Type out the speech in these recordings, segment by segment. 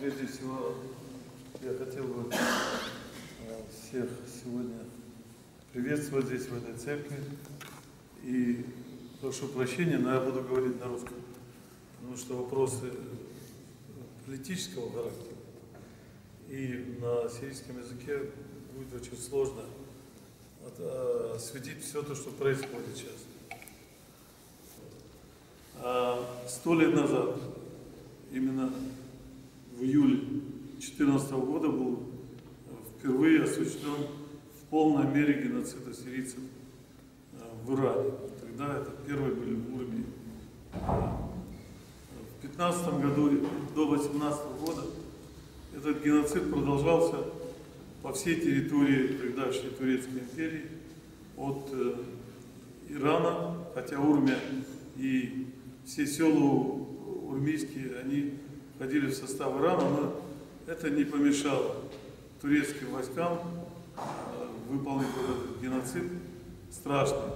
Прежде всего, я хотел бы всех сегодня приветствовать здесь, в этой церкви. И прошу прощения, но я буду говорить на русском, потому что вопросы политического характера. И на сирийском языке будет очень сложно осветить все то, что происходит сейчас. 100 лет назад, именно в июле 2014 года, был впервые осуществлен в полной мере геноцид ассирийцев в Иране. Тогда это первые были в Урме. В 15 году до 18 года этот геноцид продолжался по всей территории тогдашней Турецкой империи, от Ирана, хотя Урмия и все села урмийские, они входили в состав Ирана, но это не помешало турецким войскам выполнить этот геноцид страшный.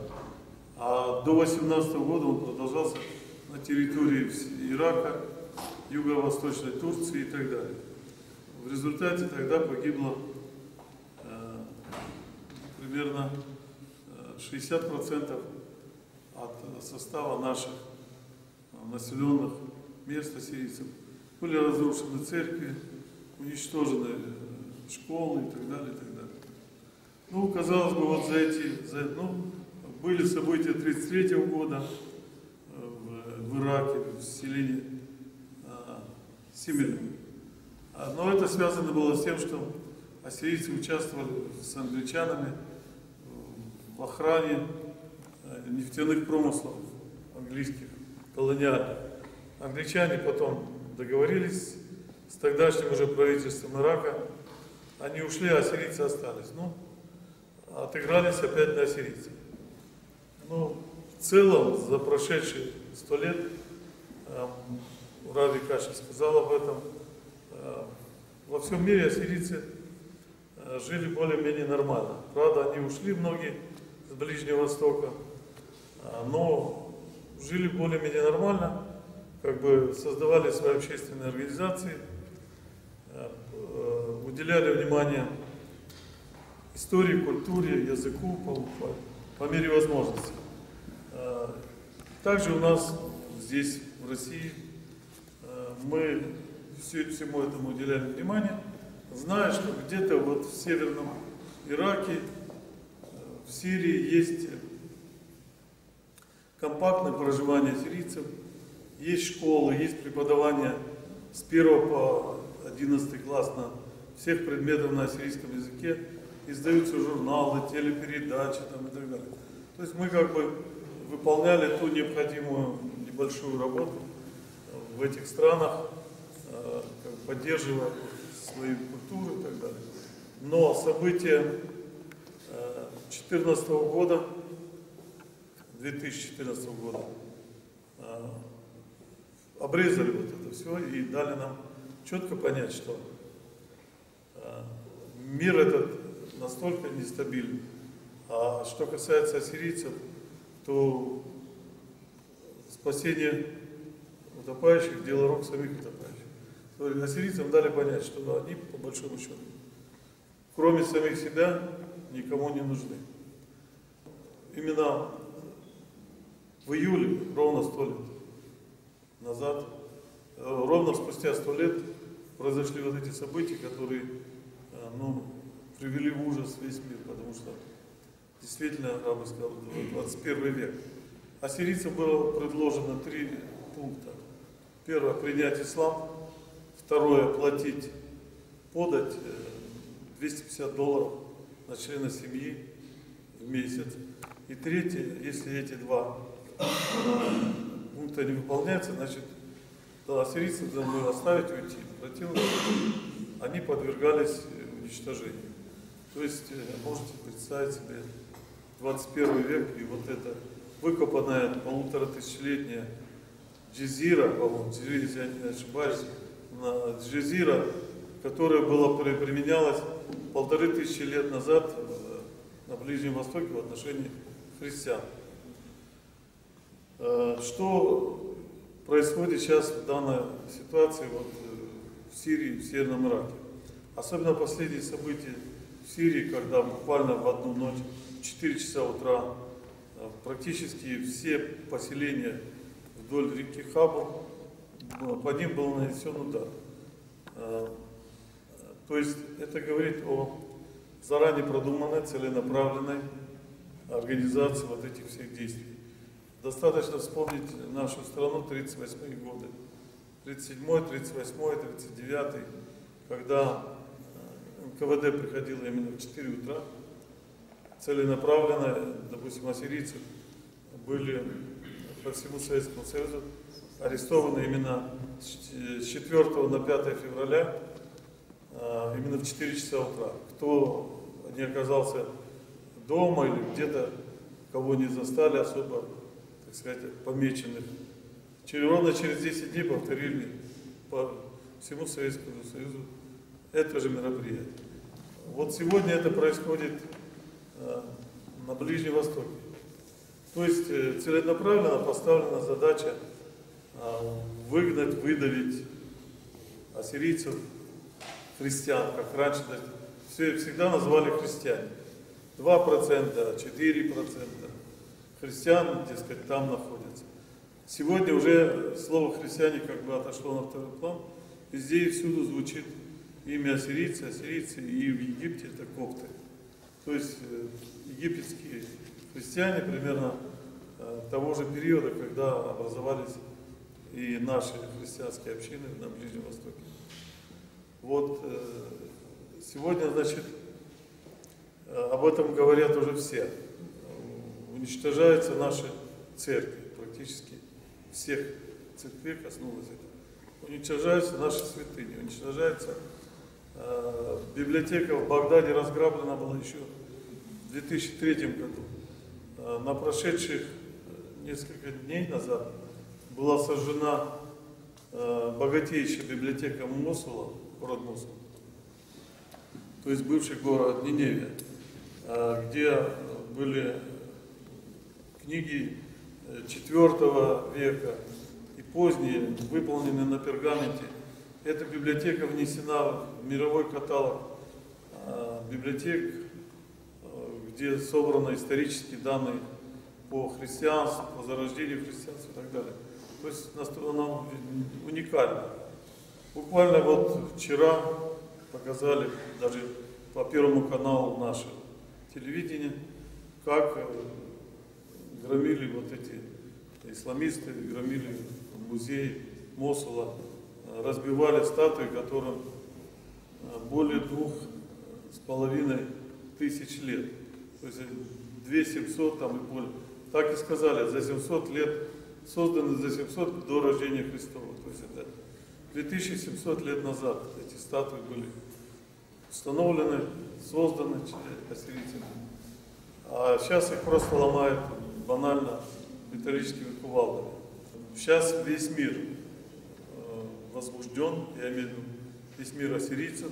А до 18 года он продолжался на территории Ирака, юго-восточной Турции и так далее. В результате тогда погибло примерно 60% от состава наших населенных мест ассирийцев. Были разрушены церкви, уничтожены школы и так далее, и так далее. Ну, казалось бы, вот были события 1933 года в Ираке, в селении Симель. Но это связано было с тем, что ассирийцы участвовали с англичанами в охране нефтяных промыслов английских, колониальных. Англичане потом договорились с тогдашним уже правительством Ирака. Они ушли, а ассирийцы остались. Ну, отыгрались опять на ассирийцев. Ну, в целом, за прошедшие 100 лет, Рави Каши сказал об этом, во всем мире ассирийцы жили более-менее нормально. Правда, они ушли многие с Ближнего Востока, но жили более-менее нормально, как бы создавали свои общественные организации, уделяли внимание истории, культуре, языку по мере возможности. Также у нас здесь, в России, мы всему этому уделяли внимание, зная, что где-то вот в Северном Ираке, в Сирии есть компактное проживание ассирийцев, есть школы, есть преподавание с 1 по 11 класс на всех предметов на ассирийском языке, издаются журналы, телепередачи там, и так далее. То есть мы как бы выполняли ту необходимую небольшую работу в этих странах, поддерживая свою культуру и так далее. Но события 2014 года, обрезали вот это все и дали нам четко понять, что мир этот настолько нестабилен. А что касается ассирийцев, то спасение утопающих – дело рук самих утопающих. То есть ассирийцам дали понять, что они, по большому счету, кроме самих себя, никому не нужны. Именно в июле, ровно 100 лет назад, ровно спустя 100 лет произошли вот эти события, которые привели в ужас весь мир, потому что действительно, я бы сказал, 21 век. Ассирийцам было предложено 3 пункта. Первое – принять ислам. Второе – подать $250 на члена семьи в месяц. И третье, если эти 2 пункта не выполняются, значит, ассирийцев должны было оставить, уйти. В противном случае они подвергались уничтожению. То есть, можете представить себе 21 век, и вот эта выкопанная 1500-летняя джазира, по-моему, если я не ошибаюсь, джазира, которая применялась 1500 лет назад на Ближнем Востоке в отношении христиан. Что происходит сейчас в данной ситуации вот, в в Сирии, в Северном Ираке. Особенно последние события в Сирии, когда буквально в одну ночь, в 4 часа утра, практически все поселения вдоль реки Хабр, по ним был нанесен удар. То есть это говорит о заранее продуманной, целенаправленной организации вот этих всех действий. Достаточно вспомнить нашу страну 1938 годы. 1937, 1938, 1939, когда НКВД приходило именно в 4 утра, целенаправленно, допустим, ассирийцы были по всему Советскому Союзу арестованы именно с 4 на 5 февраля, именно в 4 часа утра. Кто не оказался дома или где-то, кого не застали особо, так сказать, помеченных, ровно через 10 дней повторили по всему Советскому Союзу это же мероприятие. Вот сегодня это происходит на Ближнем Востоке. То есть целенаправленно поставлена задача выгнать, выдавить ассирийцев, христиан, как раньше всегда называли христиане. 2%, 4% христиан, дескать, там находятся. Сегодня уже слово христиане как бы отошло на второй план. Везде и всюду звучит имя ассирийцы, ассирийцы, и в Египте это копты. То есть египетские христиане примерно того же периода, когда образовались и наши христианские общины на Ближнем Востоке. Вот сегодня, значит, об этом говорят уже все. Уничтожаются наши церкви, практически всех церквей коснулось это. Уничтожаются наши святыни, уничтожается библиотека в Багдаде разграблена была еще в 2003 году. На прошедших несколько дней назад была сожжена богатейшая библиотека Мосула, город Мосул, то есть бывший город Ниневия, где были книги IV века и поздние, выполнены на пергаменте. Эта библиотека внесена в мировой каталог библиотек, где собраны исторические данные по христианству, по зарождению христианства и так далее. То есть она уникальна. Буквально вот вчера показали даже по Первому каналу наше телевидение, как громили вот эти исламисты, громили музей Мосула, разбивали статуи, которым более 2500 лет. То есть 2700 там и более. Так и сказали, за 700 лет, созданы за 700 до рождения Христова. То есть это 2700 лет назад эти статуи были установлены, созданы ассирийцами. А сейчас их просто ломают банально металлическими кувалдами. Сейчас весь мир возбужден, я имею в виду весь мир ассирийцев,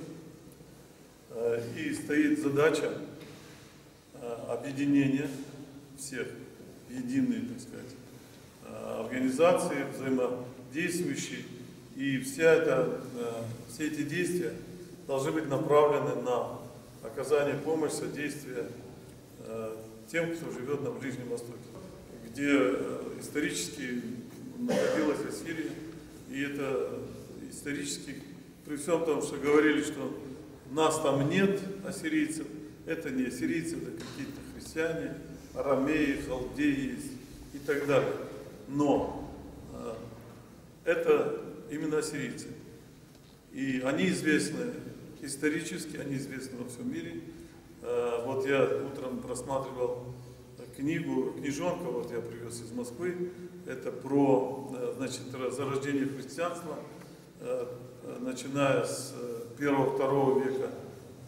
и стоит задача объединения всех в единые, так сказать, организации, взаимодействующие, и все эти действия должны быть направлены на оказание помощи, содействия тем, кто живет на Ближнем Востоке, где исторически находилась Ассирия, и это исторически, при всем том, что говорили, что нас там нет, ассирийцев, это не ассирийцы, это какие-то христиане, арамеи, халдеи и так далее. Но это именно ассирийцы. И они известны исторически, они известны во всем мире. Вот я утром просматривал книжонка, вот я привез из Москвы, это про, значит, зарождение христианства, начиная с 1-2 века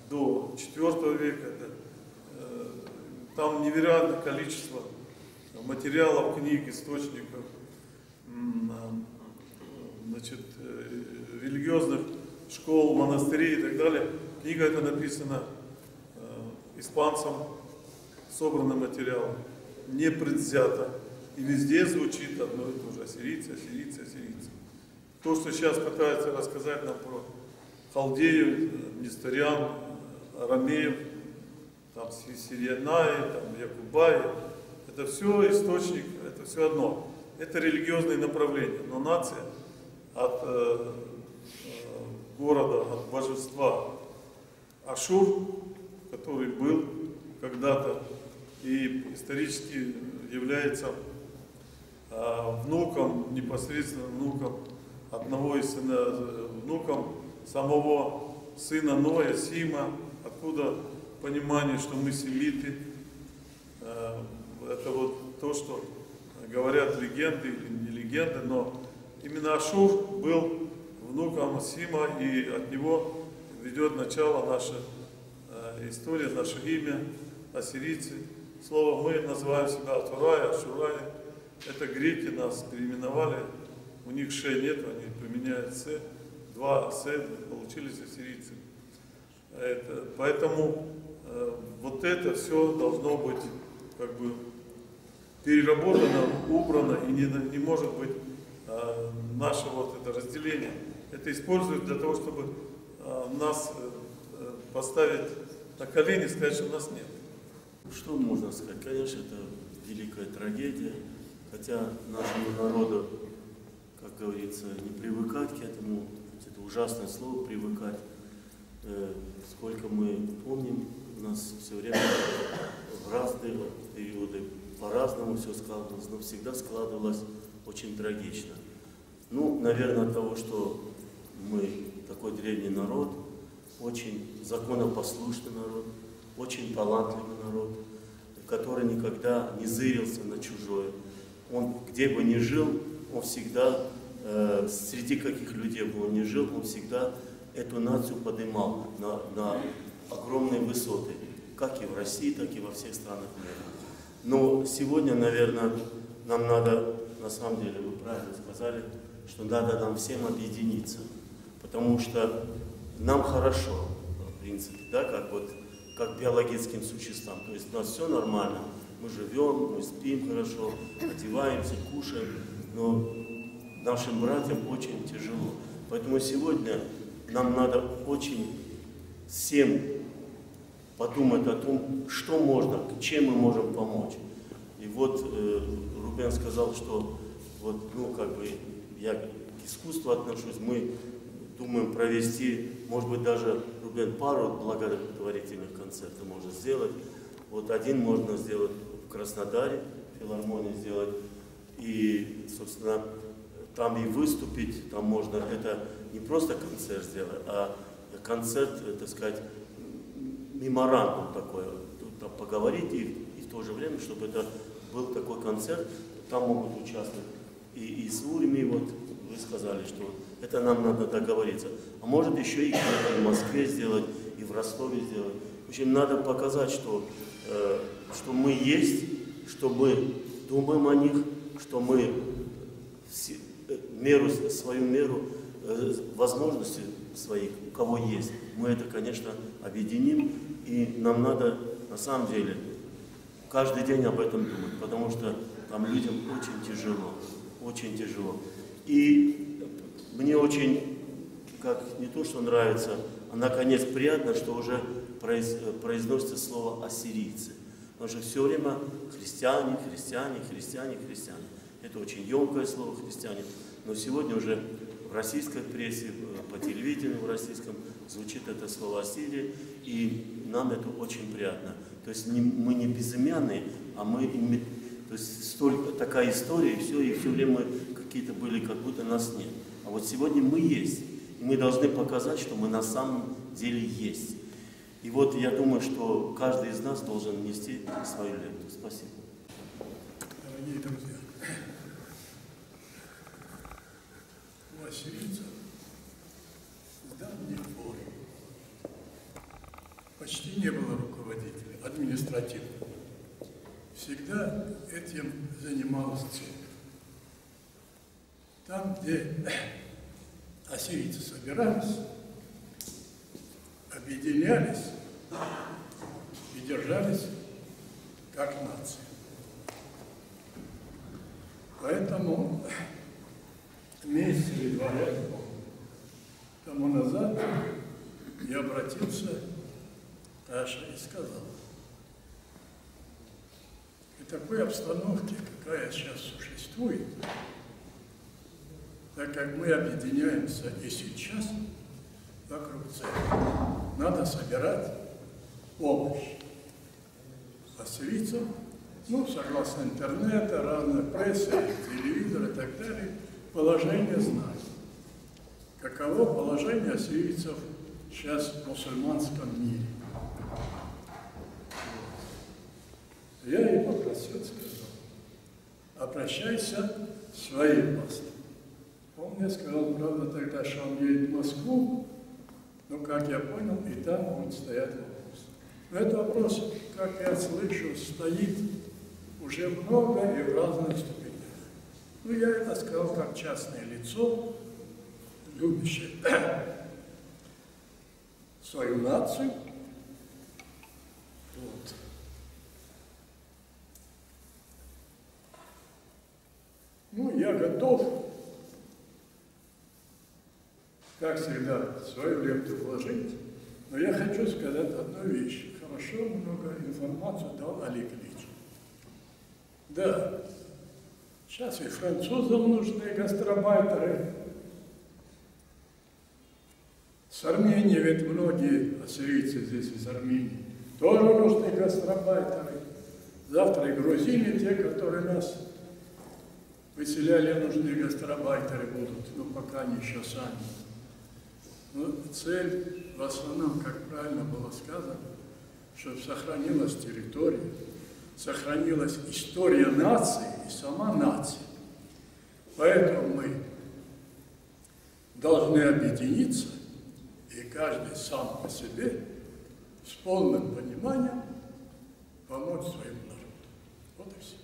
до 4 века. Там невероятное количество материалов, книг, источников, значит, религиозных школ, монастырей и так далее. Книга эта написана испанцам, собраны материалы, не предвзято. И везде звучит одно и то же: ассирийцы, ассирийцы, ассирийцы. То, что сейчас пытаются рассказать нам про халдеев, несторян, арамеев, там сириянаи, там якубаи. Это все источник, это все одно. Это религиозные направления, но нация от города, от божества Ашур, который был когда-то и исторически является внуком, непосредственно внуком одного из внуком самого сына Ноя, Сима, откуда понимание, что мы семиты. Это вот то, что говорят легенды или не легенды, но именно Ашур был внуком Сима, и от него ведет начало наша история, наше имя, ассирийцы. Слово мы называем себя Атурай, Ашурай. Это греки нас переименовали, у них ше нет, они применяют се, два се, получились ассирийцы. Поэтому вот это все должно быть как бы переработано, убрано, и не может быть наше вот это разделение. Это используют для того, чтобы нас поставить на колени и сказать, что у нас нет. Что можно сказать? Конечно, это великая трагедия, хотя нашему народу, как говорится, не привыкать к этому, это ужасное слово «привыкать». Сколько мы помним, у нас все время в разные периоды по-разному все складывалось, но всегда складывалось очень трагично. Ну, наверное, от того, что мы такой древний народ, очень законопослушный народ, очень талантливый народ, который никогда не зырился на чужое. Он где бы ни жил, он всегда, среди каких людей бы он ни жил, он всегда эту нацию поднимал на огромные высоты, как и в России, так и во всех странах мира. Но сегодня, наверное, нам надо, на самом деле, вы правильно сказали, что надо нам всем объединиться, потому что нам хорошо, в принципе, да, как биологическим существам. То есть у нас все нормально, мы живем, мы спим хорошо, одеваемся, кушаем, но нашим братьям очень тяжело. Поэтому сегодня нам надо очень всем подумать о том, что можно, чем мы можем помочь. И вот Рубен сказал, что вот, ну, как бы я к искусству отношусь, мы думаем провести, может быть, даже, Рубен, пару благотворительных концертов можно сделать. Вот один можно сделать в Краснодаре, филармонии сделать, и, собственно, там и выступить, там можно, это не просто концерт сделать, а концерт, так сказать, меморандум такой, там поговорить и в то же время, чтобы это был такой концерт, там могут участвовать и с Урми, вот вы сказали, что это нам надо договориться. А может еще и в Москве сделать, и в Ростове сделать. В общем, надо показать, что мы есть, что мы думаем о них, что мы свою меру, возможности своих, у кого есть, мы это, конечно, объединим, и нам надо, на самом деле, каждый день об этом думать, потому что там людям очень тяжело, очень тяжело. И мне очень, как не то, что нравится, а наконец приятно, что уже произносится слово «ассирийцы». Потому что все время христиане, христиане, христиане, христиане. Это очень емкое слово «христиане». Но сегодня уже в российской прессе, по телевидению в российском звучит это слово «Ассирия», и нам это очень приятно. То есть мы не безымянные, а мы, то есть столько, такая история, и все время мы какие-то были, как будто нас нет. А вот сегодня мы есть, и мы должны показать, что мы на самом деле есть. И вот я думаю, что каждый из нас должен внести свою лепту. Спасибо. Дорогие друзья, у ассирийцев с давних пор почти не было руководителя административного. Всегда этим занималась церковь. Там, где ассирийцы собирались, объединялись и держались как нация. Поэтому месяц или 2 года тому назад обратился Таша и сказал: при такой обстановке, какая сейчас существует, так как мы объединяемся и сейчас вокруг церкви, надо собирать помощь ассирийцам, согласно интернета, разной прессы, телевизора и так далее, положение знать. Каково положение ассирийцев сейчас в мусульманском мире. Я и попросил, сказал: обращайся в свои власти. Он мне сказал, правда, тогда, что он едет в Москву, но, как я понял, и там будет стоять вопрос. Но этот вопрос, как я слышу, стоит уже много и в разных ступенях. Я это сказал как частное лицо, любящее свою нацию. Я готов, как всегда, свою лепту вложить, но я хочу сказать одну вещь. Хорошо много информации дал Олег Ильич. Да, сейчас и французам нужны гастарбайтеры. С Армении ведь многие ассирийцы здесь из Армении тоже нужны гастарбайтеры. Завтра и грузины, те, которые нас выселяли, нужны гастарбайтеры будут, но пока не еще сами. Но цель в основном, как правильно было сказано, чтобы сохранилась территория, сохранилась история нации и сама нация. Поэтому мы должны объединиться, и каждый сам по себе с полным пониманием помочь своему народу. Вот и все.